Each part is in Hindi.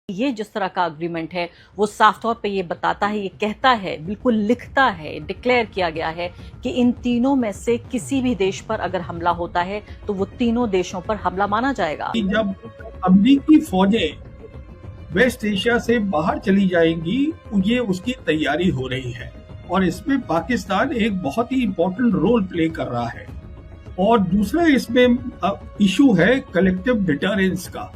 ये जिस तरह का अग्रीमेंट है वो साफ तौर पे ये बताता है, ये कहता है, बिल्कुल लिखता है, डिक्लेयर किया गया है कि इन तीनों में से किसी भी देश पर अगर हमला होता है तो वो तीनों देशों पर हमला माना जाएगा। कि जब अमेरिकी फौजें वेस्ट एशिया से बाहर चली जाएंगी, ये उसकी तैयारी हो रही है और इसमें पाकिस्तान एक बहुत ही इम्पोर्टेंट रोल प्ले कर रहा है। और दूसरा इसमें इशू है कलेक्टिव डिटरेंस का।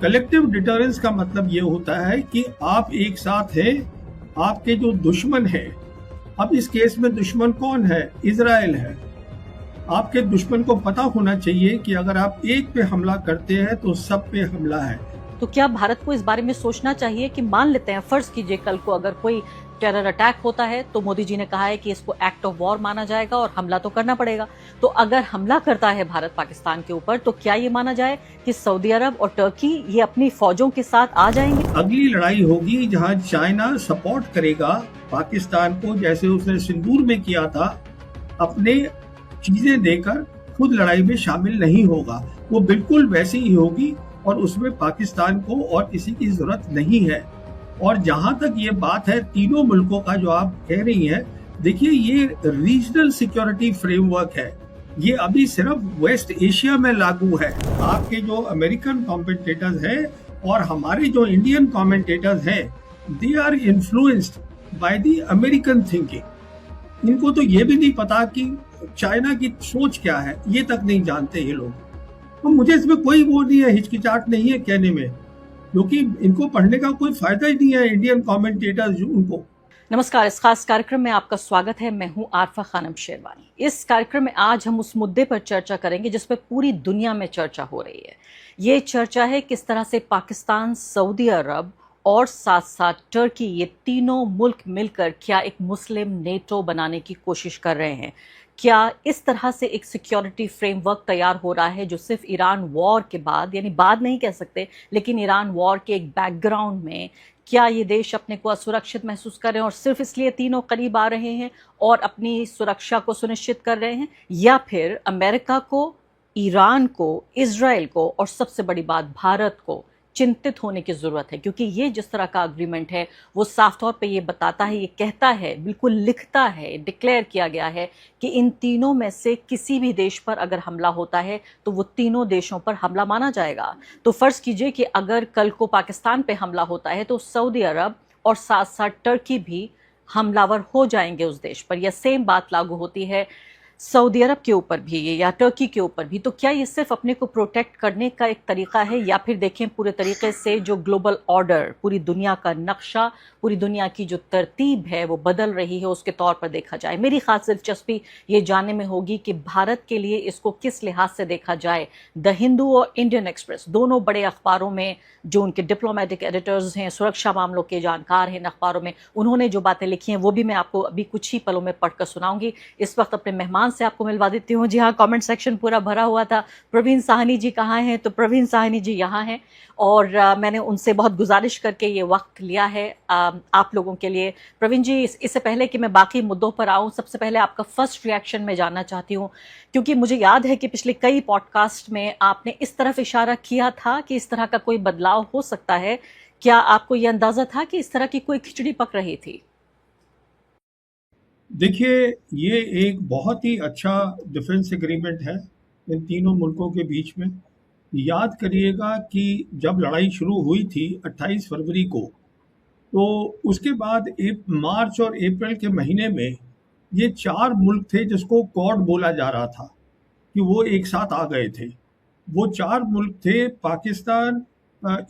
कलेक्टिव डिटरेंस का मतलब ये होता है कि आप एक साथ हैं, आपके जो दुश्मन है, अब इस केस में दुश्मन कौन है? इजराइल है। आपके दुश्मन को पता होना चाहिए कि अगर आप एक पे हमला करते हैं तो सब पे हमला है। तो क्या भारत को इस बारे में सोचना चाहिए कि मान लेते हैं, फर्ज कीजिए कल को अगर कोई टेरर अटैक होता है तो मोदी जी ने कहा है कि इसको एक्ट ऑफ वॉर माना जाएगा और हमला तो करना पड़ेगा। तो अगर हमला करता है भारत पाकिस्तान के ऊपर तो क्या ये माना जाए कि सऊदी अरब और टर्की ये अपनी फौजों के साथ आ जाएंगे? अगली लड़ाई होगी जहां चाइना सपोर्ट करेगा पाकिस्तान को, जैसे उसने सिंदूर में किया था, अपने चीजें देकर खुद लड़ाई में शामिल नहीं होगा। वो बिल्कुल वैसी ही होगी और उसमें पाकिस्तान को और किसी की जरूरत नहीं है। और जहां तक ये बात है तीनों मुल्कों का जो आप कह रही हैं, देखिए ये रीजनल सिक्योरिटी फ्रेमवर्क है, ये अभी सिर्फ वेस्ट एशिया में लागू है। आपके जो अमेरिकन कमेंटेटर्स हैं और हमारे जो इंडियन कमेंटेटर्स हैं, they are influenced by the American thinking. इनको तो ये भी नहीं पता कि चाइना की सोच क्या है, ये तक नहीं जानते ये लोग। तो मुझे इसमें कोई वो नहीं है, हिचकिचाहट नहीं है कहने में, क्योंकि इनको पढ़ने का कोई फायदा ही नहीं है इंडियन कमेंटेटर्स उनको। नमस्कार, इस खास कार्यक्रम में आपका स्वागत है। मैं हूं आरफा खानम शेरवानी। इस कार्यक्रम में आज हम उस मुद्दे पर चर्चा करेंगे जिस पर पूरी दुनिया में चर्चा हो रही है। ये चर्चा है किस तरह से पाकिस्तान, सऊदी अरब और साथ साथ टर्की, ये तीनों मुल्क मिलकर क्या एक मुस्लिम नेटो बनाने की कोशिश कर रहे हैं। क्या इस तरह से एक सिक्योरिटी फ्रेमवर्क तैयार हो रहा है जो सिर्फ ईरान वॉर के बाद, यानी बाद नहीं कह सकते, लेकिन ईरान वॉर के एक बैकग्राउंड में क्या ये देश अपने को असुरक्षित महसूस कर रहे हैं और सिर्फ इसलिए तीनों करीब आ रहे हैं और अपनी सुरक्षा को सुनिश्चित कर रहे हैं, या फिर अमेरिका को, ईरान को, इजराइल को और सबसे बड़ी बात भारत को चिंतित होने की जरूरत है? क्योंकि ये जिस तरह का अग्रीमेंट है वो साफ तौर पे ये बताता है, ये कहता है, बिल्कुल लिखता है, डिक्लेयर किया गया है कि इन तीनों में से किसी भी देश पर अगर हमला होता है तो वो तीनों देशों पर हमला माना जाएगा। तो फर्ज कीजिए कि अगर कल को पाकिस्तान पे हमला होता है तो सऊदी अरब और साथ साथ टर्की भी हमलावर हो जाएंगे उस देश पर। यह सेम बात लागू होती है सऊदी अरब के ऊपर भी या टर्की के ऊपर भी। तो क्या ये सिर्फ अपने को प्रोटेक्ट करने का एक तरीका है, या फिर देखें पूरे तरीके से जो ग्लोबल ऑर्डर, पूरी दुनिया का नक्शा, पूरी दुनिया की जो तरतीब है वो बदल रही है, उसके तौर पर देखा जाए? मेरी खास दिलचस्पी ये जानने में होगी कि भारत के लिए इसको किस लिहाज से देखा जाए। द हिंदू और इंडियन एक्सप्रेस, दोनों बड़े अखबारों में जो उनके डिप्लोमेटिक एडिटर्स हैं, सुरक्षा मामलों के जानकार हैं इन अखबारों में, उन्होंने जो बातें लिखी हैं वो भी मैं आपको अभी कुछ ही पलों में पढ़कर सुनाऊंगी। इस वक्त अपने मेहमान से आपको मिलवा देती हूँ। जी हाँ, कमेंट सेक्शन पूरा भरा हुआ था। प्रवीण साहनी जी कहाँ हैं? तो प्रवीण साहनी जी यहाँ हैं और मैंने उनसे बहुत गुजारिश करके ये वक्त लिया है आप लोगों के लिए। प्रवीण जी, इससे पहले कि मैं बाकी मुद्दों पर आऊँ, सबसे पहले आपका फर्स्ट रिएक्शन मैं जानना चाहती हूँ, क्योंकि मुझे याद है कि पिछले कई पॉडकास्ट में आपने इस तरफ इशारा किया था कि इस तरह का कोई बदलाव हो सकता है। क्या आपको ये अंदाजा था कि इस तरह की कोई खिचड़ी पक रही थी? देखिए, ये एक बहुत ही अच्छा डिफेंस एग्रीमेंट है इन तीनों मुल्कों के बीच में। याद करिएगा कि जब लड़ाई शुरू हुई थी 28 फरवरी को, तो उसके बाद मार्च और अप्रैल के महीने में ये 4 मुल्क थे जिसको क्वाड बोला जा रहा था कि वो एक साथ आ गए थे। वो 4 मुल्क थे पाकिस्तान,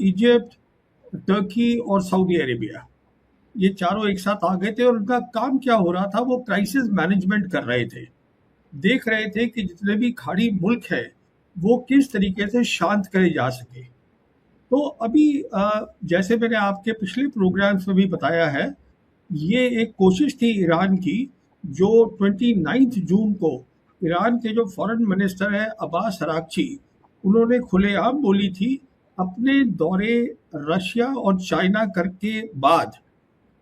इजिप्ट, टर्की और सऊदी अरेबिया। ये चारों एक साथ आ गए थे और उनका काम क्या हो रहा था, वो क्राइसिस मैनेजमेंट कर रहे थे। देख रहे थे कि जितने भी खाड़ी मुल्क है वो किस तरीके से शांत करे जा सके। तो अभी जैसे मैंने आपके पिछले प्रोग्राम्स में भी बताया है, ये एक कोशिश थी ईरान की, जो 29 जून को ईरान के जो फॉरेन मिनिस्टर है अब्बास अरागची, उन्होंने खुलेआम बोली थी अपने दौरे रशिया और चाइना करके बाद,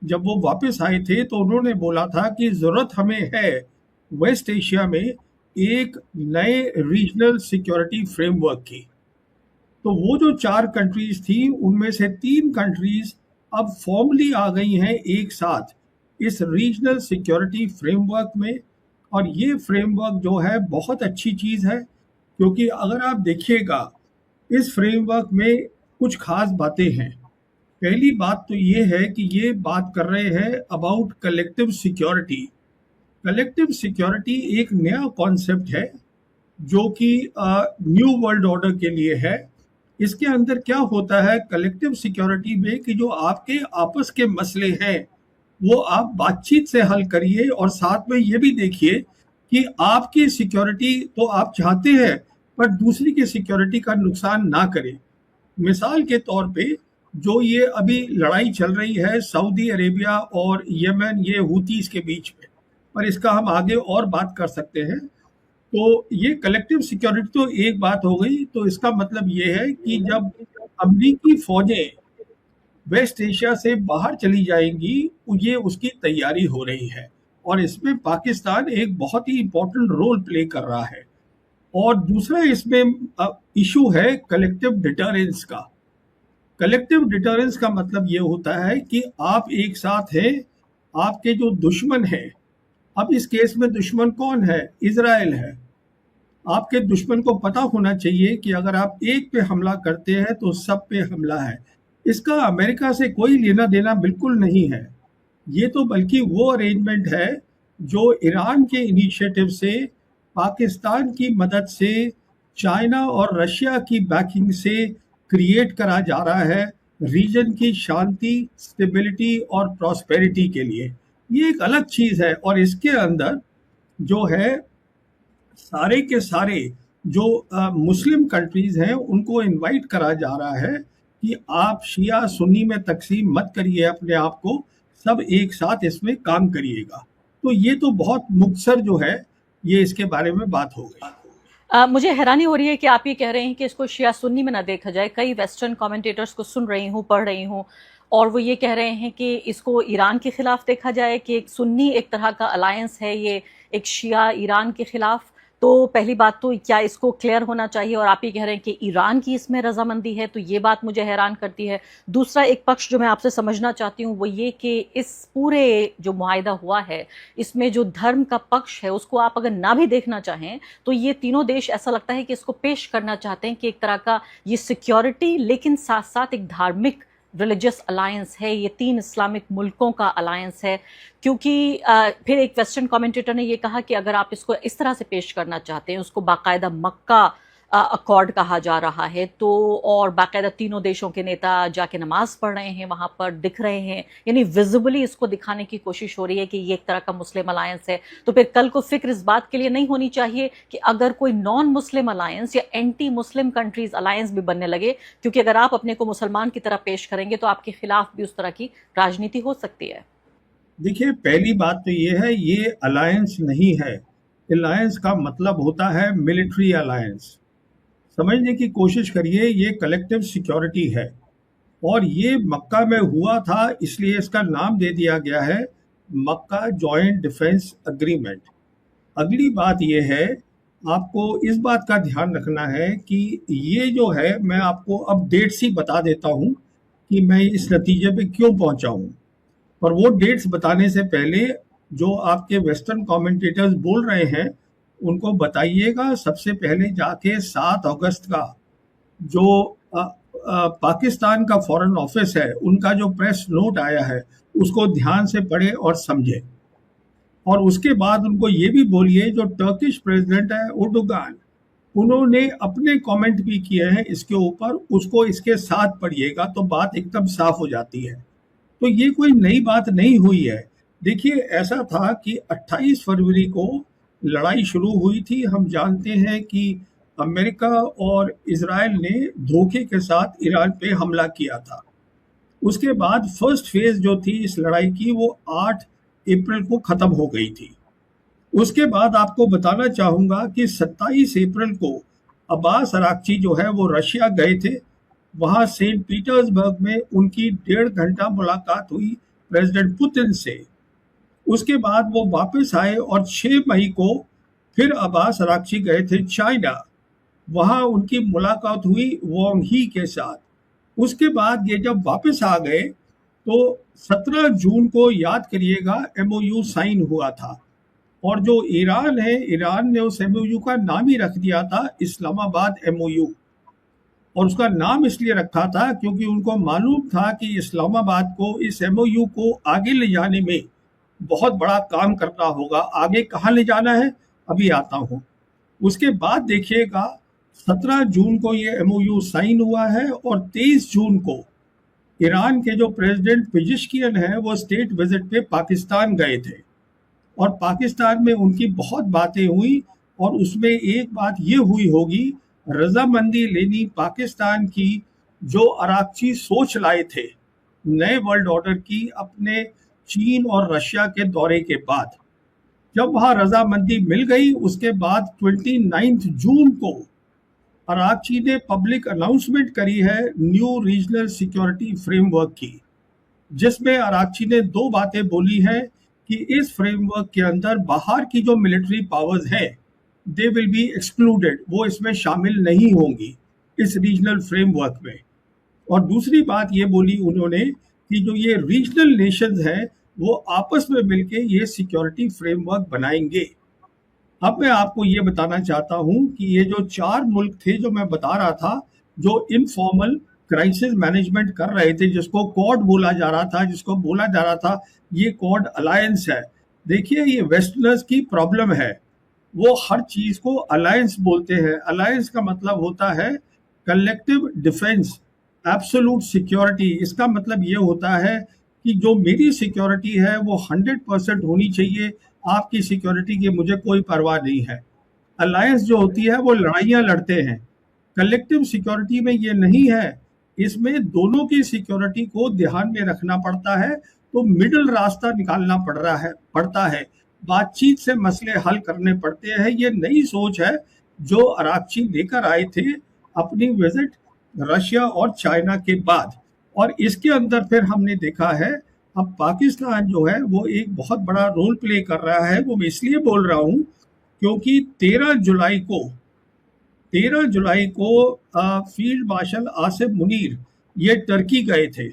जब वो वापस आए थे तो उन्होंने बोला था कि जरूरत हमें है वेस्ट एशिया में एक नए रीजनल सिक्योरिटी फ्रेमवर्क की। तो वो जो 4 कंट्रीज थी उनमें से 3 कंट्रीज अब फॉर्मली आ गई हैं एक साथ इस रीजनल सिक्योरिटी फ्रेमवर्क में। और ये फ्रेमवर्क जो है बहुत अच्छी चीज़ है, क्योंकि अगर आप देखिएगा इस फ्रेमवर्क में कुछ खास बातें हैं। पहली बात तो ये है कि ये बात कर रहे हैं about collective security. Collective security एक नया कॉन्सेप्ट है जो कि न्यू वर्ल्ड ऑर्डर के लिए है। इसके अंदर क्या होता है कलेक्टिव सिक्योरिटी में कि जो आपके आपस के मसले हैं वो आप बातचीत से हल करिए, और साथ में ये भी देखिए कि आपकी सिक्योरिटी तो आप चाहते हैं पर दूसरी की सिक्योरिटी का नुकसान ना करे। मिसाल के तौर पे जो ये अभी लड़ाई चल रही है सऊदी अरेबिया और यमन, ये हूतीस के बीच में, पर इसका हम आगे और बात कर सकते हैं। तो ये कलेक्टिव सिक्योरिटी तो एक बात हो गई। तो इसका मतलब ये है कि जब अमरीकी फौजें वेस्ट एशिया से बाहर चली जाएंगी, ये उसकी तैयारी हो रही है, और इसमें पाकिस्तान एक बहुत ही इंपॉर्टेंट रोल प्ले कर रहा है। और दूसरा इसमें इशू है कलेक्टिव डिटरेंस का। कलेक्टिव डिटरेंस का मतलब ये होता है कि आप एक साथ हैं, आपके जो दुश्मन हैं, अब इस केस में दुश्मन कौन है? इजराइल है। आपके दुश्मन को पता होना चाहिए कि अगर आप एक पे हमला करते हैं तो सब पे हमला है। इसका अमेरिका से कोई लेना देना बिल्कुल नहीं है। ये तो बल्कि वो अरेंजमेंट है जो ईरान के इनिशिएटिव से, पाकिस्तान की मदद से, चाइना और रशिया की बैकिंग से क्रिएट करा जा रहा है रीजन की शांति, स्टेबिलिटी और प्रॉस्पेरिटी के लिए। ये एक अलग चीज़ है। और इसके अंदर जो है सारे के सारे जो मुस्लिम कंट्रीज हैं उनको इनवाइट करा जा रहा है कि आप शिया सुन्नी में तकसीम मत करिए अपने आप को, सब एक साथ इसमें काम करिएगा। तो ये तो बहुत मुख्तसर जो है ये इसके बारे में बात हो गई। मुझे हैरानी हो रही है कि आप ये कह रहे हैं कि इसको शिया सुन्नी में ना देखा जाए। कई वेस्टर्न कमेंटेटर्स को सुन रही हूँ, पढ़ रही हूँ, और वो ये कह रहे हैं कि इसको ईरान के खिलाफ देखा जाए, कि एक सुन्नी एक तरह का अलायंस है ये, एक शिया ईरान के खिलाफ। तो पहली बात तो क्या इसको क्लियर होना चाहिए, और आप ये कह रहे हैं कि ईरान की इसमें रजामंदी है, तो ये बात मुझे हैरान करती है। दूसरा एक पक्ष जो मैं आपसे समझना चाहती हूँ वो ये कि इस पूरे जो मुआहिदा हुआ है इसमें जो धर्म का पक्ष है उसको आप अगर ना भी देखना चाहें तो ये तीनों देश ऐसा लगता है कि इसको पेश करना चाहते हैं कि एक तरह का ये सिक्योरिटी लेकिन साथ साथ एक धार्मिक रिलीजियस अलायंस है, ये 3 इस्लामिक मुल्कों का अलायंस है। क्योंकि फिर एक वेस्टर्न कमेंटेटर ने ये कहा कि अगर आप इसको इस तरह से पेश करना चाहते हैं, उसको बाकायदा मक्का अकॉर्ड कहा जा रहा है, तो और बाकायदा तीनों देशों के नेता जाके नमाज पढ़ रहे हैं, वहां पर दिख रहे हैं, यानी विजिबली इसको दिखाने की कोशिश हो रही है कि ये एक तरह का मुस्लिम अलायंस है। तो फिर कल को फिक्र इस बात के लिए नहीं होनी चाहिए कि अगर कोई नॉन मुस्लिम अलायंस या एंटी मुस्लिम कंट्रीज अलायंस भी बनने लगे, क्योंकि अगर आप अपने को मुसलमान की तरह पेश करेंगे तो आपके खिलाफ भी उस तरह की राजनीति हो सकती है। देखिए, पहली बात तो ये है, ये अलायंस नहीं है। अलायंस का मतलब होता है मिलिट्री अलायंस। समझने की कोशिश करिए, ये कलेक्टिव सिक्योरिटी है, और ये मक्का में हुआ था इसलिए इसका नाम दे दिया गया है मक्का जॉइंट डिफेंस अग्रीमेंट। अगली बात ये है, आपको इस बात का ध्यान रखना है कि ये जो है, मैं आपको अब डेट्स ही बता देता हूँ कि मैं इस नतीजे पे क्यों पहुंचा हूँ। पर वो डेट्स बताने से पहले जो आपके वेस्टर्न कमेंटेटर्स बोल रहे हैं उनको बताइएगा सबसे पहले जाके 7 अगस्त का जो पाकिस्तान का फॉरेन ऑफिस है उनका जो प्रेस नोट आया है उसको ध्यान से पढ़े और समझे। और उसके बाद उनको ये भी बोलिए, जो टर्किश प्रेसिडेंट है उर्दुगान, उन्होंने अपने कमेंट भी किए हैं इसके ऊपर, उसको इसके साथ पढ़िएगा तो बात एकदम साफ हो जाती है। तो ये कोई नई बात नहीं हुई है। देखिए, ऐसा था कि 28 फरवरी को लड़ाई शुरू हुई थी। हम जानते हैं कि अमेरिका और इजराइल ने धोखे के साथ ईरान पे हमला किया था। उसके बाद फर्स्ट फेज जो थी इस लड़ाई की वो 8 अप्रैल को ख़त्म हो गई थी। उसके बाद आपको बताना चाहूँगा कि 27 अप्रैल को अब्बास अराक्ची जो है वो रशिया गए थे। वहाँ सेंट पीटर्सबर्ग में उनकी 1.5 घंटा मुलाकात हुई प्रेसिडेंट पुतिन से। उसके बाद वो वापस आए और 6 मई को फिर अब्बास अराक्ची गए थे चाइना। वहाँ उनकी मुलाकात हुई वांग ही के साथ। उसके बाद ये जब वापस आ गए तो 17 जून को याद करिएगा एमओयू साइन हुआ था। और जो ईरान है, ईरान ने उस एमओयू का नाम ही रख दिया था इस्लामाबाद एमओयू। और उसका नाम इसलिए रखा था क्योंकि उनको मालूम था कि इस्लामाबाद को इस एमओयू को आगे ले जाने में बहुत बड़ा काम करना होगा। आगे कहाँ ले जाना है अभी आता हूँ। उसके बाद देखिएगा 17 जून को ये एमओयू साइन हुआ है और 23 जून को ईरान के जो प्रेसिडेंट पेजिशकियन है वो स्टेट विजिट पे पाकिस्तान गए थे और पाकिस्तान में उनकी बहुत बातें हुई। और उसमें एक बात ये हुई होगी, रजामंदी लेनी पाकिस्तान की जो अराकची सोच लाए थे नए वर्ल्ड ऑर्डर की अपने चीन और रशिया के दौरे के बाद, जब वहां रजामंदी मिल गई उसके बाद 29 जून को अराकची ने पब्लिक अनाउंसमेंट करी है न्यू रीजनल सिक्योरिटी फ्रेमवर्क की, जिसमें अराकची ने दो बातें बोली हैं कि इस फ्रेमवर्क के अंदर बाहर की जो मिलिट्री पावर्स हैं दे विल बी एक्सक्लूडेड, वो इसमें शामिल नहीं होंगी इस रीजनल फ्रेमवर्क में। और दूसरी बात ये बोली उन्होंने कि जो ये रीजनल नेशंस हैं वो आपस में मिलके ये सिक्योरिटी फ्रेमवर्क बनाएंगे। अब मैं आपको ये बताना चाहता हूँ कि ये जो 4 मुल्क थे जो मैं बता रहा था, जो इनफॉर्मल क्राइसिस मैनेजमेंट कर रहे थे, जिसको क्वाड बोला जा रहा था, जिसको बोला जा रहा था ये क्वाड अलायंस है। देखिए ये वेस्टर्नर्स की प्रॉब्लम है, वो हर चीज को अलायंस बोलते हैं। अलायंस का मतलब होता है कलेक्टिव डिफेंस, एब्सोल्यूट सिक्योरिटी। इसका मतलब ये होता है कि जो मेरी सिक्योरिटी है वो 100% होनी चाहिए, आपकी सिक्योरिटी की मुझे कोई परवाह नहीं है। अलायंस जो होती है वो लड़ाइयाँ लड़ते हैं, कलेक्टिव सिक्योरिटी में ये नहीं है। इसमें दोनों की सिक्योरिटी को ध्यान में रखना पड़ता है, तो मिडिल रास्ता निकालना पड़ता है, बातचीत से मसले हल करने पड़ते हैं। ये नई सोच है जो अराकची लेकर आए थे अपनी विजिट रशिया और चाइना के बाद। और इसके अंदर फिर हमने देखा है अब पाकिस्तान जो है वो एक बहुत बड़ा रोल प्ले कर रहा है। वो मैं इसलिए बोल रहा हूँ क्योंकि 13 जुलाई को फील्ड मार्शल आसिफ मुनीर ये टर्की गए थे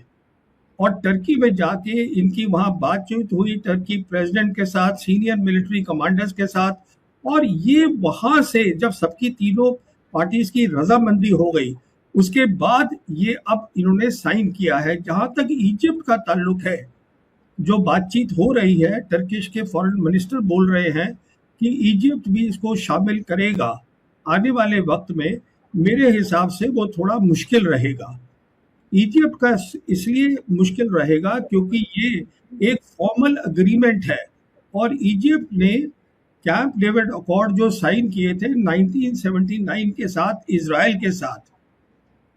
और टर्की में जाके इनकी वहाँ बातचीत हुई टर्की प्रेसिडेंट के साथ, सीनियर मिलिट्री कमांडर्स के साथ। और ये वहाँ से जब सबकी तीनों पार्टीज की रजामंदी हो गई उसके बाद ये अब इन्होंने साइन किया है। जहाँ तक इजिप्ट का ताल्लुक है, जो बातचीत हो रही है, टर्किश के फॉरेन मिनिस्टर बोल रहे हैं कि इजिप्ट भी इसको शामिल करेगा आने वाले वक्त में। मेरे हिसाब से वो थोड़ा मुश्किल रहेगा। इजिप्ट का इसलिए मुश्किल रहेगा क्योंकि ये एक फॉर्मल अग्रीमेंट है और इजिप्ट ने कैंप डेविड अकॉर्ड जो साइन किए थे 1979 के साथ इजराइल के साथ,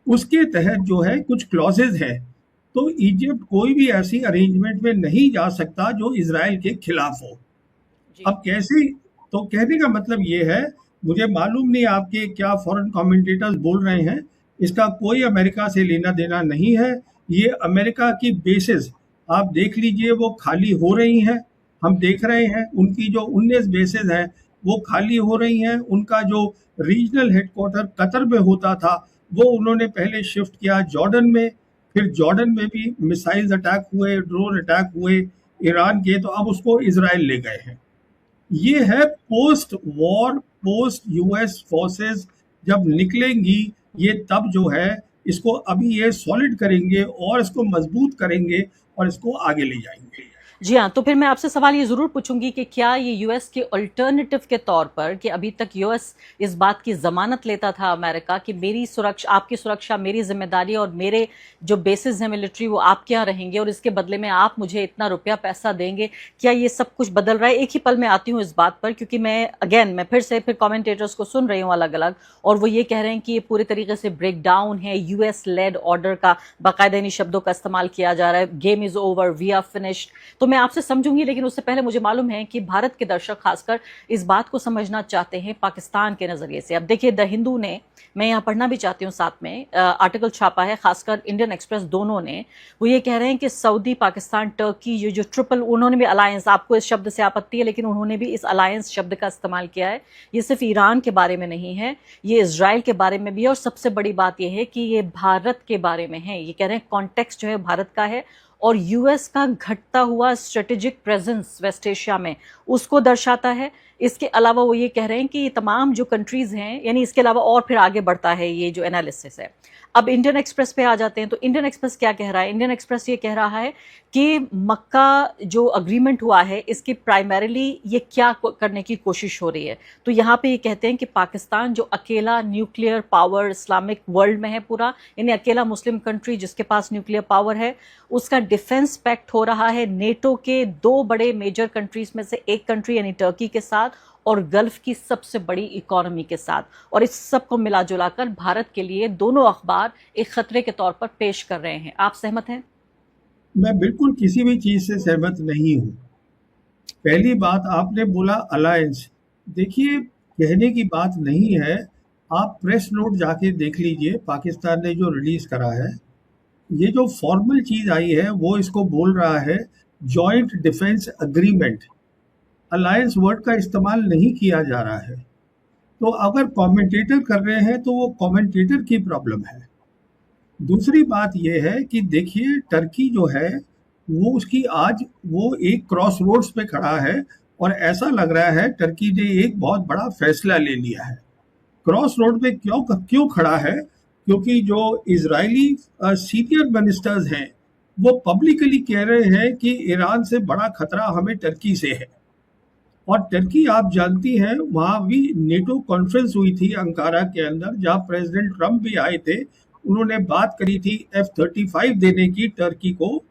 उसके तहत जो है कुछ क्लॉजेज है। तो इजिप्ट कोई भी ऐसी अरेंजमेंट में नहीं जा सकता जो इजराइल के खिलाफ हो। अब कैसे, तो कहने का मतलब ये है, मुझे मालूम नहीं आपके क्या फॉरेन कमेंटेटर्स बोल रहे हैं, इसका कोई अमेरिका से लेना देना नहीं है। ये अमेरिका की बेसिस आप देख लीजिए वो खाली हो रही हैं, हम देख रहे हैं उनकी जो 19 बेसिस हैं वो खाली हो रही हैं। उनका जो रीजनल हेडक्वार्टर कतर में होता था वो उन्होंने पहले शिफ्ट किया जॉर्डन में, फिर जॉर्डन में भी मिसाइल्स अटैक हुए, ड्रोन अटैक हुए ईरान के, तो अब उसको इजराइल ले गए हैं। ये है post war, post US forces जब निकलेंगी ये तब जो है इसको अभी ये सॉलिड करेंगे और इसको मजबूत करेंगे और इसको आगे ले जाएंगे। जी हाँ, तो फिर मैं आपसे सवाल ये ज़रूर पूछूंगी कि क्या ये यूएस के अल्टरनेटिव के तौर पर, कि अभी तक यूएस इस बात की ज़मानत लेता था अमेरिका कि मेरी सुरक्षा, आपकी सुरक्षा मेरी जिम्मेदारी और मेरे जो बेसिस हैं मिलिट्री वो आपके यहाँ रहेंगे और इसके बदले में आप मुझे इतना रुपया पैसा देंगे, क्या ये सब कुछ बदल रहा है? एक ही पल में आती हूँ इस बात पर, क्योंकि मैं फिर कॉमेंटेटर्स को सुन रही हूँ अलग अलग, और वो ये कह रहे हैं कि ये पूरे तरीके से ब्रेक डाउन है, यूएस लेड ऑर्डर का बाकायदा इन शब्दों का इस्तेमाल किया जा रहा है, game is over, we are finished. तो मैं आपसे समझूंगी, लेकिन उससे पहले मुझे मालूम है कि भारत के दर्शक खासकर इस बात को समझना चाहते हैं पाकिस्तान के नजरिए से। अब देखिए, द हिंदू ने, मैं यहाँ पढ़ना भी चाहती हूँ साथ में, आर्टिकल छापा है, खासकर इंडियन एक्सप्रेस दोनों ने। वो ये कह रहे हैं कि सऊदी, पाकिस्तान, टर्की, ये जो ट्रिपल, उन्होंने भी अलायंस, आपको इस शब्द से आपत्ति है लेकिन उन्होंने भी इस अलायंस शब्द का इस्तेमाल किया है। ये सिर्फ ईरान के बारे में नहीं है, ये इजराइल के बारे में भी है, और सबसे बड़ी बात यह है कि ये भारत के बारे में है। ये कह रहे हैं कॉन्टेक्स्ट जो है भारत का है और यूएस का घटता हुआ स्ट्रेटेजिक प्रेजेंस वेस्ट एशिया में, उसको दर्शाता है। इसके अलावा वो ये कह रहे हैं कि ये तमाम जो कंट्रीज हैं, यानी इसके अलावा और फिर आगे बढ़ता है ये जो एनालिसिस है। अब इंडियन एक्सप्रेस पे आ जाते हैं, तो इंडियन एक्सप्रेस क्या कह रहा है? इंडियन एक्सप्रेस ये कह रहा है कि मक्का जो अग्रीमेंट हुआ है, इसकी प्राइमरीली ये क्या करने की कोशिश हो रही है। तो यहाँ पे ये कहते हैं कि पाकिस्तान जो अकेला न्यूक्लियर पावर इस्लामिक वर्ल्ड में है पूरा, यानी अकेला मुस्लिम कंट्री जिसके पास न्यूक्लियर पावर है, उसका डिफेंस पैक्ट हो रहा है नेटो के 2 बड़े मेजर कंट्रीज में से एक कंट्री यानी टर्की के साथ, और गल्फ की सबसे बड़ी इकोनॉमी के साथ। और इस सब को मिला जुलाकर भारत के लिए दोनों अखबार एक खतरे के तौर पर पेश कर रहे हैं। आप सहमत हैं? मैं बिल्कुल किसी भी चीज से सहमत नहीं हूँ। पहली बात, आपने बोला अलायंस, देखिए कहने की बात नहीं है, आप प्रेस नोट जाके देख लीजिए पाकिस्तान ने जो रिलीज करा है। ये जो फॉर्मल चीज आई है वो इसको बोल रहा है joint defence agreement. Alliance word का इस्तेमाल नहीं किया जा रहा है। तो अगर कमेंटेटर कर रहे हैं तो वो कमेंटेटर की प्रॉब्लम है। दूसरी बात यह है कि देखिए टर्की जो है वो उसकी आज वो एक क्रॉस रोड्स पे खड़ा है, और ऐसा लग रहा है टर्की ने एक बहुत बड़ा फैसला ले लिया है। क्रॉस रोड पे क्यों खड़ा है? क्योंकि जो इजरायली सीनियर मिनिस्टर्स हैं वो पब्लिकली कह रहे हैं कि ईरान से बड़ा खतरा हमें टर्की से है। और टर्की आप जानती हैं, वहाँ भी नेटो कॉन्फ्रेंस हुई थी अंकारा के अंदर, जहाँ प्रेसिडेंट ट्रम्प भी आए थे। उन्होंने बात करी थी F-35 देने की टर्की को,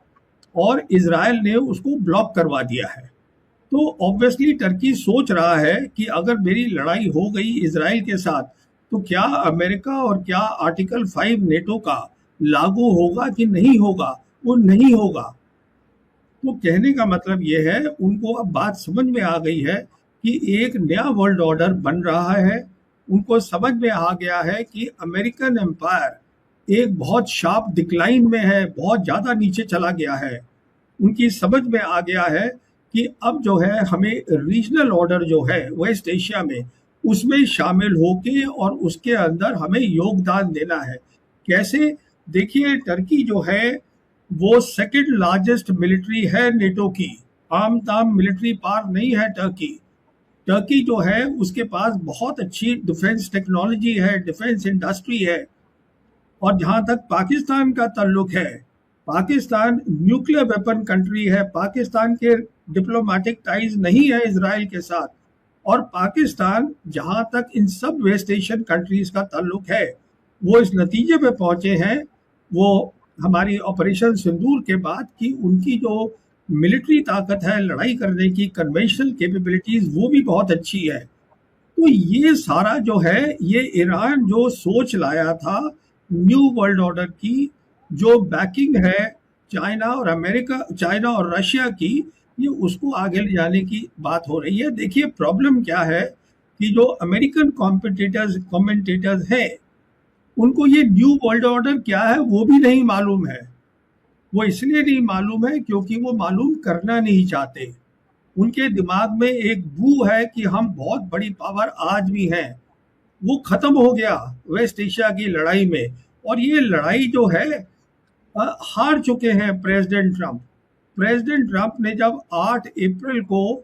और इजराइल ने उसको ब्लॉक करवा दिया है। तो ऑब्वियसली टर्की सोच रहा है कि अगर मेरी लड़ाई हो गई इजराइल के साथ तो क्या अमेरिका और क्या आर्टिकल 5 नेटो का लागू होगा कि नहीं होगा? वो नहीं होगा। तो कहने का मतलब ये है, उनको अब बात समझ में आ गई है कि एक नया वर्ल्ड ऑर्डर बन रहा है। उनको समझ में आ गया है कि अमेरिकन एम्पायर एक बहुत शार्प डिक्लाइन में है, बहुत ज़्यादा नीचे चला गया है। उनकी समझ में आ गया है कि अब जो है हमें रीजनल ऑर्डर जो है वेस्ट एशिया में, उसमें शामिल होके और उसके अंदर हमें योगदान देना है। कैसे? देखिए टर्की जो है वो सेकंड लार्जेस्ट मिलिट्री है नेटो की। आम ताम मिलिट्री पावर नहीं है टर्की। टर्की जो है उसके पास बहुत अच्छी डिफेंस टेक्नोलॉजी है, डिफेंस इंडस्ट्री है। और जहां तक पाकिस्तान का ताल्लुक है, पाकिस्तान न्यूक्लियर वेपन कंट्री है। पाकिस्तान के डिप्लोमेटिक टाइज नहीं है इजराइल के साथ। और पाकिस्तान जहां तक इन सब वेस्ट एशियन कंट्रीज का ताल्लुक है, वो इस नतीजे पे पहुंचे हैं, वो हमारी ऑपरेशन सिंदूर के बाद, कि उनकी जो मिलिट्री ताकत है लड़ाई करने की, कन्वेंशनल कैपेबिलिटीज, वो भी बहुत अच्छी है। तो ये सारा जो है, ये ईरान जो सोच लाया था न्यू वर्ल्ड ऑर्डर की, जो बैकिंग है चाइना और अमेरिका, चाइना और रशिया की, ये उसको आगे ले जाने की बात हो रही है। देखिए प्रॉब्लम क्या है कि जो अमेरिकन कमेंटेटर्स हैं, उनको ये न्यू वर्ल्ड ऑर्डर क्या है वो भी नहीं मालूम है। वो इसलिए नहीं मालूम है क्योंकि वो मालूम करना नहीं चाहते। उनके दिमाग में एक बू है कि हम बहुत बड़ी पावर आज भी हैं। वो खत्म हो गया वेस्ट एशिया की लड़ाई में। और ये लड़ाई जो है हार चुके हैं प्रेसिडेंट ट्रम्प। प्रेसिडेंट ट्रम्प ने जब 8 अप्रैल को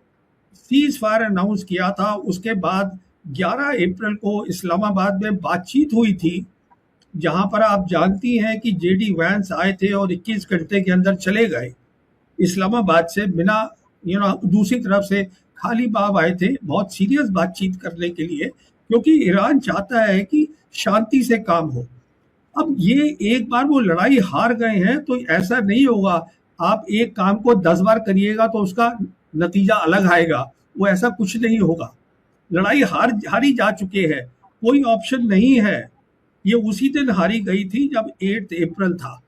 सीज फायर अनाउंस किया था, उसके बाद 11 अप्रैल को इस्लामाबाद में बातचीत हुई थी, जहां पर आप जानती हैं कि जेडी वैंस आए थे और 21 घंटे के अंदर चले गए इस्लामाबाद से, बिना दूसरी तरफ से खाली बाब आए थे बहुत सीरियस बातचीत करने के लिए, क्योंकि ईरान चाहता है कि शांति से काम हो। अब ये एक बार वो लड़ाई हार गए हैं तो ऐसा नहीं होगा आप एक काम को 10 बार करिएगा तो उसका नतीजा अलग आएगा, वो ऐसा कुछ नहीं होगा। लड़ाई हारी जा चुके हैं, कोई ऑप्शन नहीं है। ये उसी दिन हारी गई थी जब 8 अप्रैल था।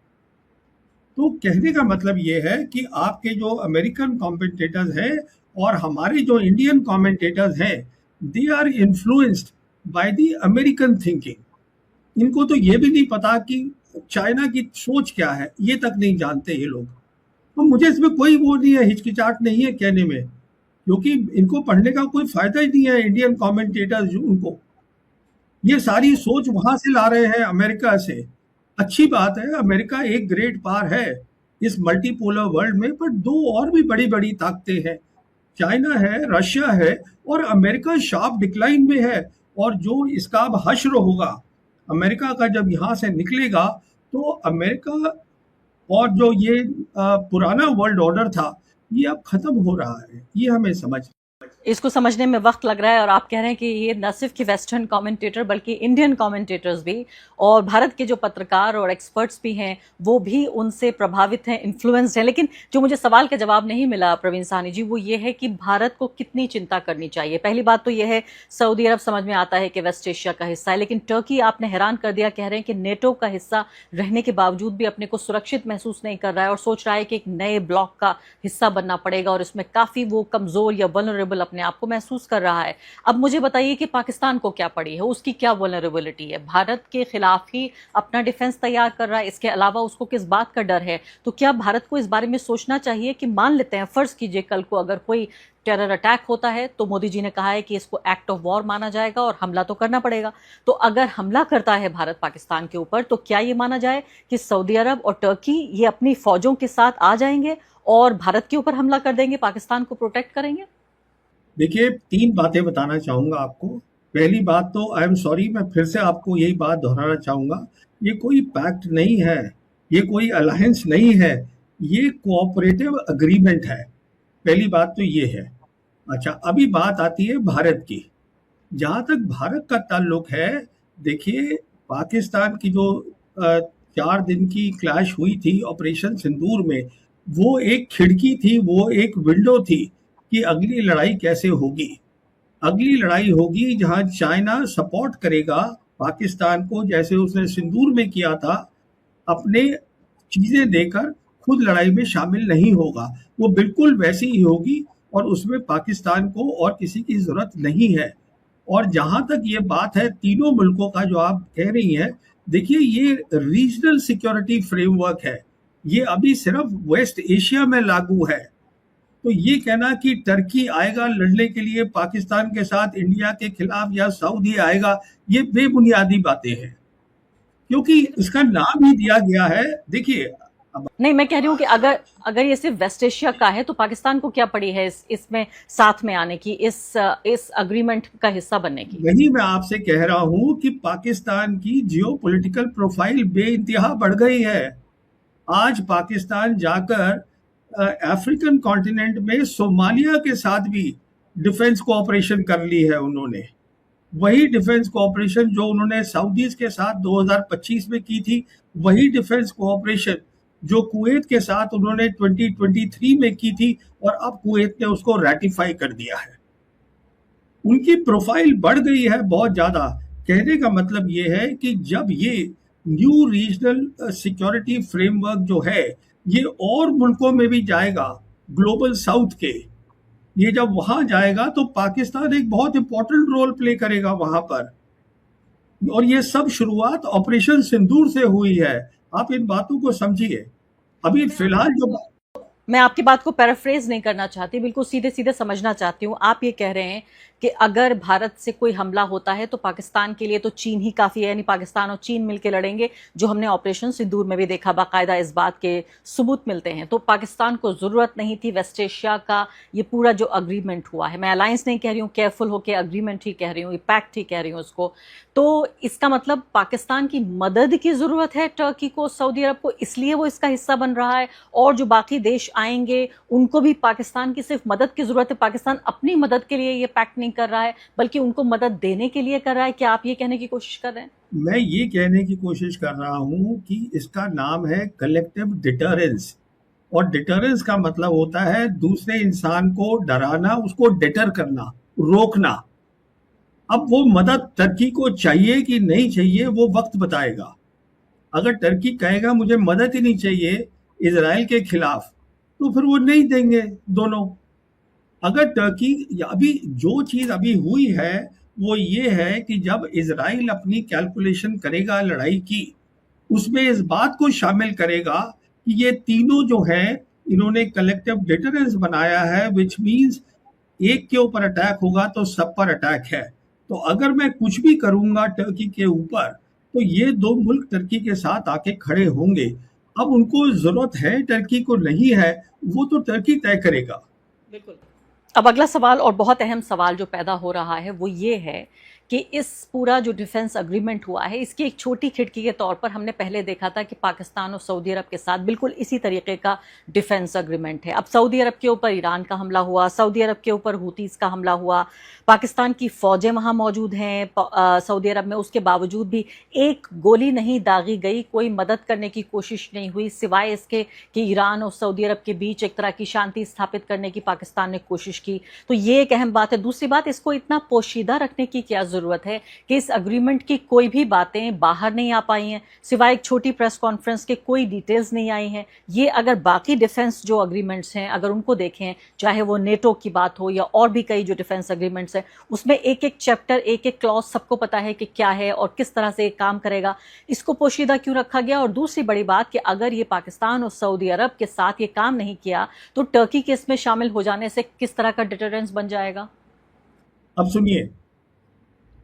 तो कहने का मतलब ये है कि आपके जो अमेरिकन कमेंटेटर्स हैं और हमारे जो इंडियन कमेंटेटर्स हैं, they are influenced by the American thinking. इनको तो ये भी नहीं पता कि चाइना की सोच क्या है, ये तक नहीं जानते ये लोग। तो मुझे इसमें कोई वो नहीं है, हिचकिचाहट नहीं है कहने में, क्योंकि इनको पढ़ने का कोई फायदा ही नहीं है। इंडियन कमेंटेटर्स उनको ये सारी सोच वहां से ला रहे हैं, अमेरिका से। अच्छी बात है, अमेरिका एक ग्रेट पावर है इस मल्टीपोलर वर्ल्ड में, पर दो और भी बड़ी बड़ी ताकतें हैं, चाइना है, रशिया है, और अमेरिका शार्प डिक्लाइन में है। और जो इसका अब हश्र होगा अमेरिका का, जब यहाँ से निकलेगा, तो अमेरिका और जो ये पुराना वर्ल्ड ऑर्डर था, ये अब खत्म हो रहा है। ये हमें समझ इसको समझने में वक्त लग रहा है, और आप कह रहे हैं कि ये न सिर्फ कि वेस्टर्न कमेंटेटर बल्कि इंडियन कमेंटेटर्स भी और भारत के जो पत्रकार और एक्सपर्ट्स भी हैं वो भी उनसे प्रभावित हैं, इन्फ्लुएंस्ड हैं। लेकिन जो मुझे सवाल का जवाब नहीं मिला प्रवीण साहनी जी, वो ये है कि भारत को कितनी चिंता करनी चाहिए। पहली बात तो ये है, सऊदी अरब समझ में आता है कि वेस्ट एशिया का हिस्सा है, लेकिन टर्की आपने हैरान कर दिया, कह रहे हैं कि नेटो का हिस्सा रहने के बावजूद भी अपने को सुरक्षित महसूस नहीं कर रहा है और सोच रहा है कि एक नए ब्लॉक का हिस्सा बनना पड़ेगा, और इसमें काफी वो कमजोर या वल्नरेबल अपने आप को महसूस कर रहा है। अब मुझे बताइए कि पाकिस्तान को क्या पड़ी है, उसकी क्या वल्नरेबिलिटी है? भारत के खिलाफ ही अपना डिफेंस तैयार कर रहा है, इसके अलावा उसको किस बात का डर है? तो क्या भारत को इस बारे में सोचना चाहिए कि मान लेते हैं, फर्ज कीजिए कल को अगर कोई टेरर अटैक होता है, तो मोदी जी ने कहा है कि इसको एक्ट ऑफ वॉर माना जाएगा और हमला तो करना पड़ेगा। तो अगर हमला करता है भारत पाकिस्तान के ऊपर, तो क्या ये माना जाए कि सऊदी अरब और टर्की ये अपनी फौजों के साथ आ जाएंगे और भारत के ऊपर हमला कर देंगे, पाकिस्तान को प्रोटेक्ट करेंगे? देखिए, 3 बातें बताना चाहूँगा आपको। पहली बात तो आई एम सॉरी, मैं फिर से आपको यही बात दोहराना चाहूँगा, ये कोई पैक्ट नहीं है, ये कोई अलायंस नहीं है, ये कोऑपरेटिव एग्रीमेंट है। पहली बात तो ये है। अच्छा, अभी बात आती है भारत की। जहाँ तक भारत का ताल्लुक है, देखिए, पाकिस्तान की जो 4 दिन की क्लैश हुई थी ऑपरेशन सिंदूर में, वो एक खिड़की थी, वो एक विंडो थी कि अगली लड़ाई कैसे होगी। अगली लड़ाई होगी जहां चाइना सपोर्ट करेगा पाकिस्तान को, जैसे उसने सिंदूर में किया था, अपने चीजें देकर खुद लड़ाई में शामिल नहीं होगा। वो बिल्कुल वैसी ही होगी और उसमें पाकिस्तान को और किसी की जरूरत नहीं है। और जहां तक ये बात है तीनों मुल्कों का जो आप कह रही हैं, देखिए, ये रीजनल सिक्योरिटी फ्रेमवर्क है, ये अभी सिर्फ वेस्ट एशिया में लागू है। तो ये कहना कि टर्की आएगा लड़ने के लिए पाकिस्तान के साथ इंडिया के खिलाफ, या सऊदी आएगा, ये बेबुनियादी बातें हैं, क्योंकि इसका नाम ही दिया गया है। देखिए, अब नहीं, मैं कह रही हूँ कि अगर अगर ये सिर्फ वेस्ट एशिया का है, तो पाकिस्तान को क्या पड़ी है इसमें साथ में आने की, इस अग्रीमेंट का हिस्सा बनने की? वही मैं आपसे कह रहा हूं कि पाकिस्तान की जियोपॉलिटिकल प्रोफाइल बेइंतहा बढ़ गई है। आज पाकिस्तान जाकर अफ्रीकन कॉन्टिनेंट में सोमालिया के साथ भी डिफेंस कोऑपरेशन कर ली है उन्होंने। वही डिफेंस कोऑपरेशन जो उन्होंने सऊदीज के साथ 2025 में की थी, वही डिफेंस कोऑपरेशन जो कुवैत के साथ उन्होंने 2023 में की थी, और अब कुवैत ने उसको रैटिफाई कर दिया है। उनकी प्रोफाइल बढ़ गई है बहुत ज्यादा। कहने का मतलब ये है कि जब ये न्यू रीजनल सिक्योरिटी फ्रेमवर्क जो है, ये और मुल्कों में भी जाएगा, ग्लोबल साउथ के, ये जब वहां जाएगा तो पाकिस्तान एक बहुत इंपॉर्टेंट रोल प्ले करेगा वहां पर। और ये सब शुरुआत ऑपरेशन सिंदूर से हुई है। आप इन बातों को समझिए। अभी फिलहाल जो मैं आपकी बात को पैराफ्रेज नहीं करना चाहती, बिल्कुल सीधे सीधे समझना चाहती हूँ। आप ये कह रहे हैं कि अगर भारत से कोई हमला होता है तो पाकिस्तान के लिए तो चीन ही काफी है, यानी पाकिस्तान और चीन मिलकर लड़ेंगे, जो हमने ऑपरेशन सिंदूर में भी देखा, बाकायदा इस बात के सबूत मिलते हैं। तो पाकिस्तान को जरूरत नहीं थी वेस्ट एशिया का ये पूरा जो अग्रीमेंट हुआ है, मैं अलायंस नहीं कह रही हूँ, केयरफुल होकर अग्रीमेंट ही कह रही हूँ, पैक्ट ही कह रही हूँ उसको। तो इसका मतलब पाकिस्तान की मदद की जरूरत है टर्की को, सऊदी अरब को, इसलिए वो इसका हिस्सा बन रहा है, और जो बाकी देश आएंगे उनको भी पाकिस्तान की सिर्फ मदद की जरूरत है। पाकिस्तान अपनी मदद के लिए ये पैक्ट नहीं कर रहा है, बल्कि उनको मदद देने के लिए कर रहा है। क्या आप ये कहने की कोशिश कर रहे हैं? मैं ये कहने की कोशिश कर रहा हूं कि इसका नाम है कलेक्टिव डिटरेंस, और डिटरेंस का मतलब होता है दूसरे इंसान को डराना, उसको डिटर करना, रोकना। अब वो मदद टर्की को चाहिए कि नहीं चाहिए, वो वक्त बताएगा। अगर टर्की कहेगा मुझे मदद ही नहीं चाहिए, इजराइल के खिलाफ, तो फिर वो नहीं देंगे दोनों। अगर टर्की, अभी जो चीज़ अभी हुई है वो ये है कि जब इजराइल अपनी कैलकुलेशन करेगा लड़ाई की, उसमें इस बात को शामिल करेगा कि ये तीनों जो है इन्होंने कलेक्टिव डिटरेंस बनाया है, विच मीन्स एक के ऊपर अटैक होगा तो सब पर अटैक है। तो अगर मैं कुछ भी करूंगा टर्की के ऊपर, तो ये दो मुल्क टर्की के साथ आके खड़े होंगे। अब उनको जरूरत है, टर्की को नहीं है, वो तो टर्की तय करेगा। बिल्कुल। अब अगला सवाल और बहुत अहम सवाल जो पैदा हो रहा है वो ये है कि इस पूरा जो डिफेंस अग्रीमेंट हुआ है इसकी एक छोटी खिड़की के तौर पर हमने पहले देखा था कि पाकिस्तान और सऊदी अरब के साथ बिल्कुल इसी तरीके का डिफेंस अग्रीमेंट है। अब सऊदी अरब के ऊपर ईरान का हमला हुआ, सऊदी अरब के ऊपर हुतीस का हमला हुआ, पाकिस्तान की फौजें वहां मौजूद हैं सऊदी अरब में, उसके बावजूद भी एक गोली नहीं दागी गई, कोई मदद करने की कोशिश नहीं हुई, सिवाय इसके कि ईरान और सऊदी अरब के बीच एक तरह की शांति स्थापित करने की पाकिस्तान ने कोशिश की। तो ये एक अहम बात है। दूसरी बात, इसको इतना पोशीदा रखने की क्या जरूरत है कि इस अग्रीमेंट की कोई भी बातें बाहर नहीं आ पाई हैं, सिवाय एक छोटी प्रेस कॉन्फ्रेंस के कोई डिटेल्स नहीं आई हैं। ये अगर बाकी डिफेंस जो अग्रीमेंट्स हैं अगर उनको देखें, चाहे वो नेटो की बात हो या और भी कई जो डिफेंस अग्रीमेंट्स हैं, उसमें एक एक चैप्टर, एक एक क्लॉज सबको पता है कि क्या है और किस तरह से काम करेगा। इसको पोशीदा क्यों रखा गया? और दूसरी बड़ी बात कि अगर ये पाकिस्तान और सऊदी अरब के साथ ये काम नहीं किया तो टर्की के इसमें शामिल हो जाने से किस तरह का डिटरेंस बन जाएगा? अब सुनिए,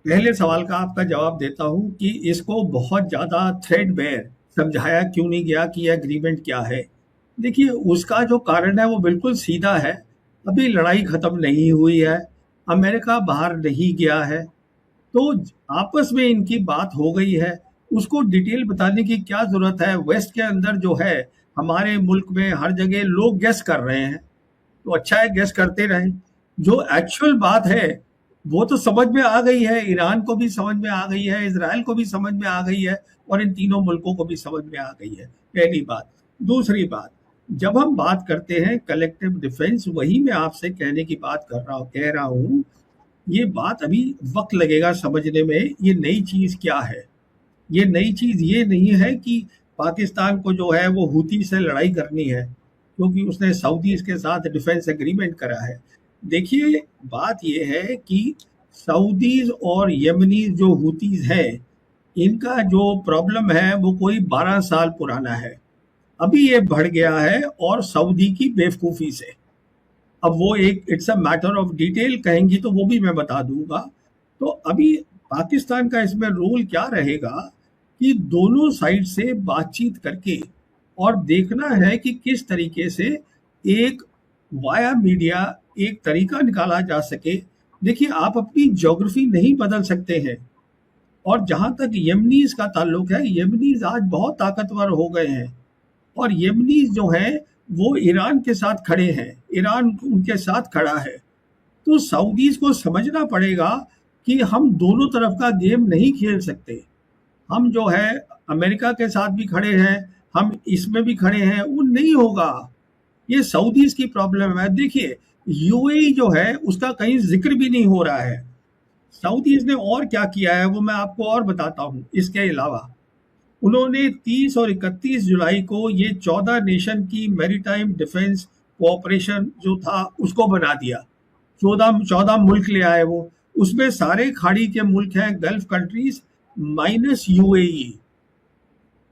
पहले सवाल का आपका जवाब देता हूं कि इसको बहुत ज्यादा थ्रेडबेयर समझाया क्यों नहीं गया कि यह एग्रीमेंट क्या है। देखिए, उसका जो कारण है वो बिल्कुल सीधा है। अभी लड़ाई खत्म नहीं हुई है, अमेरिका बाहर नहीं गया है, तो आपस में इनकी बात हो गई है। उसको डिटेल बताने की क्या जरूरत है? वेस्ट के अंदर जो है, हमारे मुल्क में हर जगह लोग गेस कर रहे हैं, तो अच्छा है गेस करते रहें। जो एक्चुअल बात है वो तो समझ में आ गई है, ईरान को भी समझ में आ गई है, इजराइल को भी समझ में आ गई है, और इन तीनों मुल्कों को भी समझ में आ गई है, पहली बात। दूसरी बात, जब हम बात करते हैं कलेक्टिव डिफेंस, वही मैं आपसे कहने की बात कह रहा हूं, ये बात अभी वक्त लगेगा समझने में। ये नई चीज क्या है? ये नई चीज ये नहीं है कि पाकिस्तान को जो है वो हुती से लड़ाई करनी है क्योंकि उसने सऊदीज के साथ डिफेंस एग्रीमेंट करा है। देखिए, बात ये है कि सऊदीज और यमनीज जो हुतीज हैं, इनका जो प्रॉब्लम है वो कोई 12 साल पुराना है। अभी ये बढ़ गया है और सऊदी की बेवकूफ़ी से। अब वो एक it's a matter of detail कहेंगी तो वो भी मैं बता दूंगा। तो अभी पाकिस्तान का इसमें रोल क्या रहेगा कि दोनों साइड से बातचीत करके और देखना है कि किस तरीके से एक वाया मीडिया एक तरीका निकाला जा सके। देखिए, आप अपनी ज्योग्राफी नहीं बदल सकते हैं, और जहां तक यमनीज का ताल्लुक है, यमनीज आज बहुत ताकतवर हो गए हैं, और यमनीज जो हैं वो ईरान के साथ खड़े हैं, ईरान उनके साथ खड़ा है। तो सऊदीज को समझना पड़ेगा कि हम दोनों तरफ का गेम नहीं खेल सकते। हम जो है अमेरिका के साथ भी खड़े हैं, हम इसमें भी खड़े हैं, वो नहीं होगा। ये सऊदीज की प्रॉब्लम है। देखिए, यूएई जो है उसका कहीं जिक्र भी नहीं हो रहा है। सऊदीज ने और क्या किया है वो मैं आपको और बताता हूँ। इसके अलावा उन्होंने 30 और 31 जुलाई को ये 14 नेशन की मैरीटाइम डिफेंस कोऑपरेशन जो था उसको बना दिया। 14 मुल्क ले आए वो, उसमें सारे खाड़ी के मुल्क हैं, गल्फ कंट्रीज माइनस यूएई,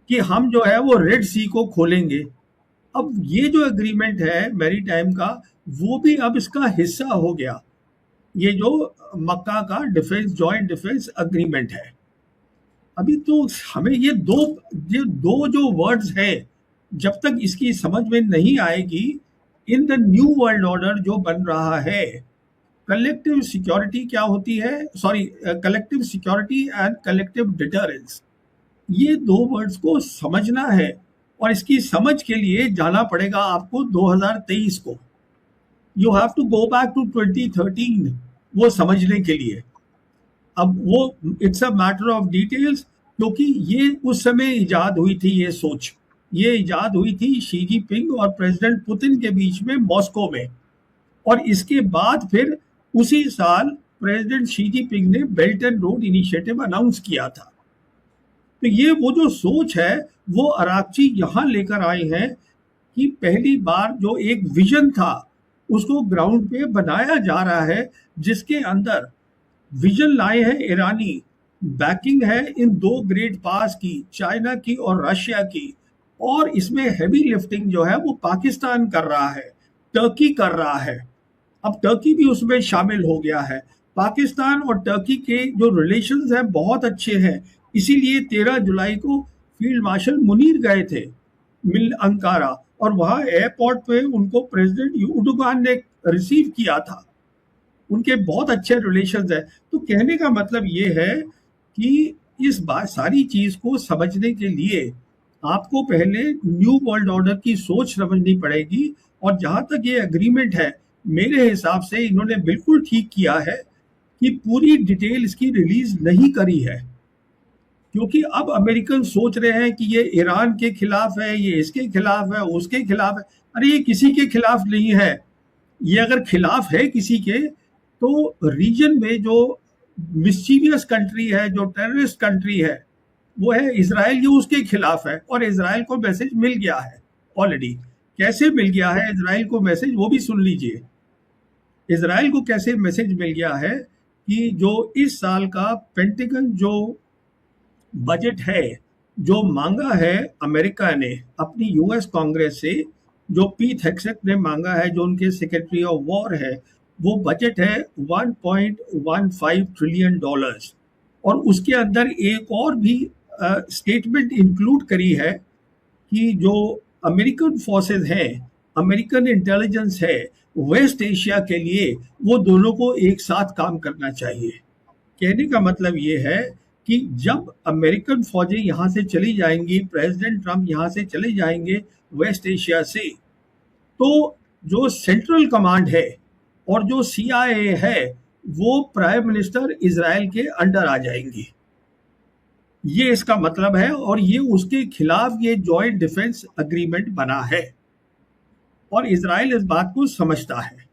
कि हम जो है वो रेड सी को खोलेंगे। अब ये जो एग्रीमेंट है मैरीटाइम का, वो भी अब इसका हिस्सा हो गया। ये जो मक्का का डिफेंस जॉइंट डिफेंस अग्रीमेंट है, अभी तो हमें ये दो जो वर्ड्स हैं, जब तक इसकी समझ में नहीं आएगी, in the new world order जो बन रहा है, कलेक्टिव सिक्योरिटी क्या होती है, sorry, collective security and collective deterrence, ये दो वर्ड्स को समझना है। और इसकी समझ के लिए जाना पड़ेगा आपको 2023 को। You have to go back to 2013 वो समझने के लिए। अब वो it's a matter of details, क्योंकि ये उस समय इजाद हुई थी, ये इजाद हुई थी शी जिनपिंग और प्रेसिडेंट पुतिन के बीच में मॉस्को में, और इसके बाद फिर उसी साल प्रेसिडेंट शी जिनपिंग ने belt and road initiative announce किया था। तो ये वो जो सोच है वो अरागची यहाँ लेकर आए हैं। कि पहली बार जो एक विजन था उसको ग्राउंड पे बनाया जा रहा है, जिसके अंदर विजन लाए हैं ईरानी, बैकिंग है इन दो ग्रेट पास की, चाइना की और रशिया की, और इसमें हैवी लिफ्टिंग जो है वो पाकिस्तान कर रहा है, टर्की कर रहा है। अब टर्की भी उसमें शामिल हो गया है। पाकिस्तान और टर्की के जो रिलेशंस हैं बहुत अच्छे हैं, इसीलिए 13 जुलाई को फील्ड मार्शल मुनीर गए थे मिल अंकारा, और वहां एयरपोर्ट पे उनको प्रेसिडेंट युर्डोगान ने रिसीव किया था। उनके बहुत अच्छे रिलेशंस है। तो कहने का मतलब ये है कि इस बात सारी चीज को समझने के लिए आपको पहले न्यू वर्ल्ड ऑर्डर की सोच समझनी पड़ेगी। और जहां तक ये एग्रीमेंट है, मेरे हिसाब से इन्होंने बिल्कुल ठीक किया है कि पूरी डिटेल इसकी रिलीज नहीं करी है, क्योंकि अब अमेरिकन सोच रहे हैं कि ये ईरान के खिलाफ है, ये इसके खिलाफ है, उसके खिलाफ है। अरे ये किसी के खिलाफ नहीं है। ये अगर खिलाफ है किसी के, तो रीजन में जो मिस्चीवियस कंट्री है, जो टेररिस्ट कंट्री है, वो है इजराइल, ये उसके खिलाफ है। और इजराइल को मैसेज मिल गया है ऑलरेडी। कैसे मिल गया है इजराइल को मैसेज, वो भी सुन लीजिए। इजराइल को कैसे मैसेज मिल गया है कि जो इस साल का पेंटागन जो बजट है, जो मांगा है अमेरिका ने अपनी यूएस कांग्रेस से, जो पीट हेग्सेथ ने मांगा है, जो उनके सेक्रेटरी ऑफ वॉर है, वो बजट है $1.15 ट्रिलियन। और उसके अंदर एक और भी स्टेटमेंट इंक्लूड करी है कि जो अमेरिकन फोर्सेस हैं, अमेरिकन इंटेलिजेंस है वेस्ट एशिया के लिए, वो दोनों को एक साथ काम करना चाहिए। कहने का मतलब ये है कि जब अमेरिकन फौजें यहाँ से चली जाएंगी, प्रेसिडेंट ट्रंप यहाँ से चले जाएंगे वेस्ट एशिया से, तो जो सेंट्रल कमांड है और जो CIA है, वो प्राइम मिनिस्टर इजराइल के अंडर आ जाएंगी। ये इसका मतलब है, और ये उसके खिलाफ ये जॉइंट डिफेंस एग्रीमेंट बना है, और इजराइल इस बात को समझता है।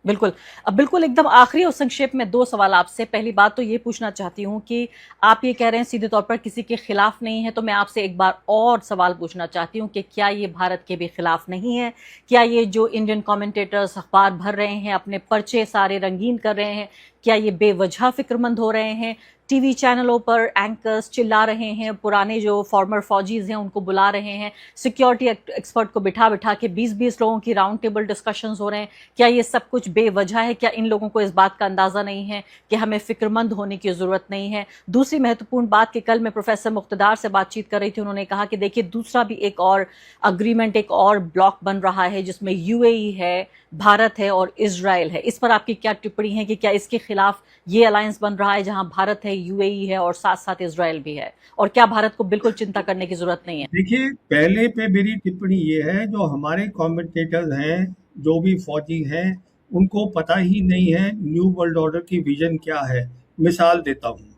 बिल्कुल। अब बिल्कुल एकदम आखिरी और संक्षेप में 2 सवाल आपसे। पहली बात तो ये पूछना चाहती हूँ कि आप ये कह रहे हैं सीधे तौर पर किसी के खिलाफ नहीं है, तो मैं आपसे एक बार और सवाल पूछना चाहती हूँ कि क्या ये भारत के भी खिलाफ नहीं है? क्या ये जो इंडियन कमेंटेटर्स अखबार भर रहे हैं, अपने पर्चे सारे रंगीन कर रहे हैं, क्या ये बेवजह फिक्रमंद हो रहे हैं? टीवी चैनलों पर एंकर्स चिल्ला रहे हैं, पुराने जो फॉर्मर फौजीज हैं उनको बुला रहे हैं, सिक्योरिटी एक्सपर्ट को बिठा बिठा के 20-20 लोगों की राउंड टेबल डिस्कशंस हो रहे हैं। क्या ये सब कुछ बेवजह है? क्या इन लोगों को इस बात का अंदाजा नहीं है कि हमें फिक्रमंद होने की जरूरत नहीं है? दूसरी महत्वपूर्ण बात कि कल मैं प्रोफेसर मुक्तदार से बातचीत कर रही थी, उन्होंने कहा कि देखिए दूसरा भी एक और अग्रीमेंट, एक और ब्लॉक बन रहा है जिसमें UAE है, भारत है और इजराइल है। इस पर आपकी क्या टिप्पणी है कि क्या इसके खिलाफ ये अलायंस बन रहा है जहां भारत है, UAE है और साथ साथ इजराइल भी है, और क्या भारत को बिल्कुल चिंता करने की जरूरत नहीं है? देखिए, पहले पे मेरी टिप्पणी ये है, जो हमारे कमेंटेटर्स हैं, जो भी फौजी हैं, उनको पता ही नहीं है न्यू वर्ल्ड ऑर्डर की विजन क्या है। मिसाल देता हूँ,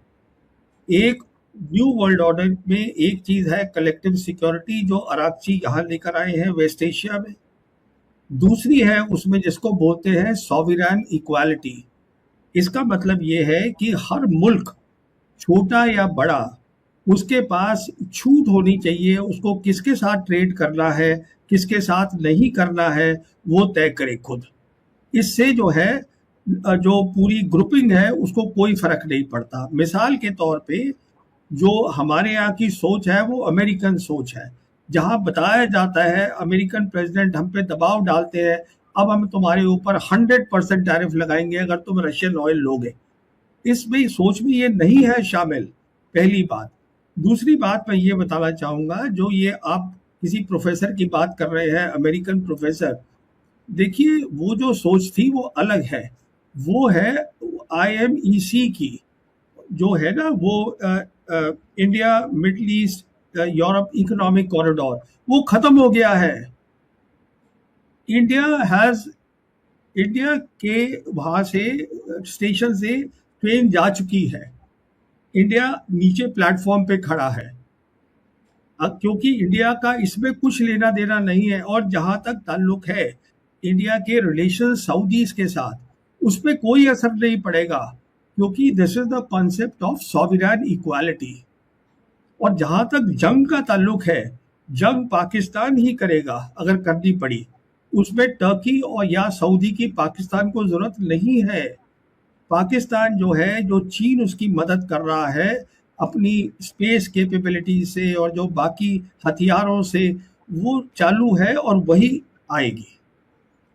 एक न्यू वर्ल्ड ऑर्डर में एक चीज है कलेक्टिव सिक्योरिटी, जो अराकची यहाँ लेकर आए हैं वेस्ट एशिया में। दूसरी है उसमें जिसको बोलते हैं सॉवरेन इक्वालिटी। इसका मतलब ये है कि हर मुल्क, छोटा या बड़ा, उसके पास छूट होनी चाहिए, उसको किसके साथ ट्रेड करना है, किसके साथ नहीं करना है, वो तय करे खुद। इससे जो है जो पूरी ग्रुपिंग है उसको कोई फर्क नहीं पड़ता। मिसाल के तौर पे जो हमारे यहाँ की सोच है वो अमेरिकन सोच है, जहाँ बताया जाता है, अमेरिकन प्रेसिडेंट हम पे दबाव डालते हैं, अब हम तुम्हारे ऊपर 100% टैरिफ लगाएंगे अगर तुम रशियन ऑयल लोगे। इसमें सोच में ये नहीं है शामिल, पहली बात। दूसरी बात मैं ये बताना चाहूँगा, जो ये आप किसी प्रोफेसर की बात कर रहे हैं, अमेरिकन प्रोफेसर, देखिए वो जो सोच थी वो अलग है। वो है IMEC की, जो है ना, वो India middle east Europe economic corridor, वो खत्म हो गया है। इंडिया के वहां से स्टेशन से ट्रेन जा चुकी है, इंडिया नीचे प्लेटफॉर्म पे खड़ा है। अब क्योंकि इंडिया का इसमें कुछ लेना देना नहीं है, और जहां तक ताल्लुक है इंडिया के रिलेशन सऊदीज के साथ, उस पर कोई असर नहीं पड़ेगा, क्योंकि this is the concept of sovereign equality. और जहां तक जंग का ताल्लुक है, जंग पाकिस्तान ही करेगा अगर करनी पड़ी, उसमें टर्की और या सऊदी की पाकिस्तान को जरूरत नहीं है। पाकिस्तान जो है, जो चीन उसकी मदद कर रहा है अपनी स्पेस कैपेबिलिटी से और जो बाकी हथियारों से, वो चालू है और वही आएगी।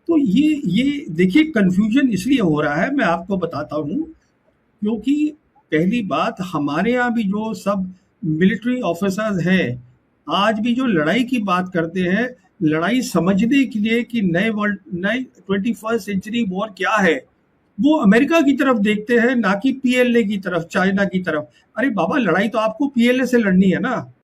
तो ये देखिए कंफ्यूजन इसलिए हो रहा है, मैं आपको बताता हूँ, क्योंकि पहली बात हमारे यहाँ भी जो सब मिलिट्री ऑफिसर्स हैं, आज भी जो लड़ाई की बात करते हैं, लड़ाई समझने के लिए कि नए 21st सेंचुरी वॉर क्या है, वो अमेरिका की तरफ देखते हैं, ना कि पीएलए की तरफ, चाइना की तरफ। अरे बाबा, लड़ाई तो आपको पीएलए से लड़नी है ना,